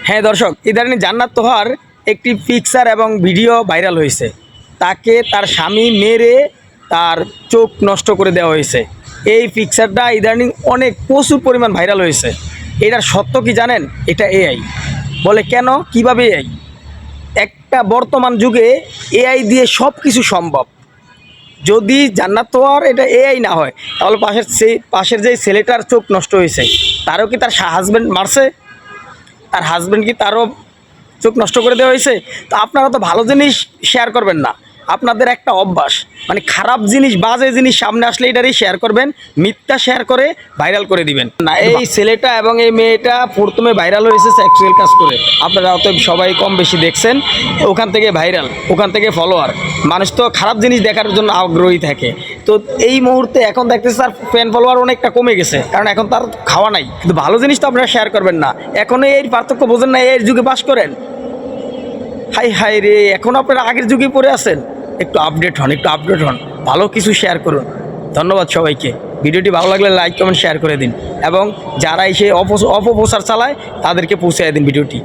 হ্যাঁ দর্শক, ইদানিং জান্নাত তোহার একটি পিকচার এবং ভিডিও ভাইরাল হয়েছে। তাকে তার স্বামী মেরে তার চোখ নষ্ট করে দেওয়া হয়েছে। এই পিকচারটা ইদানিং অনেক প্রচুর পরিমাণ ভাইরাল হয়েছে। এটার সত্য কি জানেন? এটা এআই। বলে কেন, কিভাবে এআই? একটা বর্তমান যুগে এআই দিয়ে সব কিছু সম্ভব। যদি জান্নাত তোহার এটা এআই না হয়, তাহলে পাশের যে ছেলেটার চোখ নষ্ট হয়েছে, তারও কি তার হাজব্যান্ড মারছে? তার হাজব্যান্ড কি তারও চোখ নষ্ট করে দেওয়া হয়েছে? তো আপনারা তো ভালো জিনিস শেয়ার করবেন না। আপনাদের একটা অভ্যাস, মানে খারাপ জিনিস, বাজে জিনিস সামনে আসলে এটারই শেয়ার করবেন, মিথ্যা শেয়ার করে ভাইরাল করে দিবেন না। এই ছেলেটা এবং এই মেয়েটা প্রথমে ভাইরাল হয়েছে সেক্সুয়াল কাজ করে। আপনারা অত সবাই কম বেশি দেখছেন, ওখান থেকে ভাইরাল, ওখান থেকে ফলোয়ার। মানুষ তো খারাপ জিনিস দেখার জন্য আগ্রহী থাকে। তো এই মুহূর্তে এখন দেখতেছে তার ফ্যান ফলোয়ার অনেকটা কমে গেছে, কারণ এখন তার খাওয়া নাই। কিন্তু ভালো জিনিস তো আপনারা শেয়ার করবেন না। এখনও এই পার্থক্য বোঝেন না? এর যুগে বাস করেন। হাই হাই রে, এখন আপনারা আগের যুগে পড়ে আছেন। একটু আপডেট হন, একটু আপডেট হন, ভালো কিছু শেয়ার করুন। ধন্যবাদ সবাইকে। ভিডিওটি ভালো লাগলে লাইক কমেন্ট শেয়ার করে দিন, এবং যারা এসে অপপ্রচার চালায় তাদেরকে পৌঁছে দিন ভিডিওটি।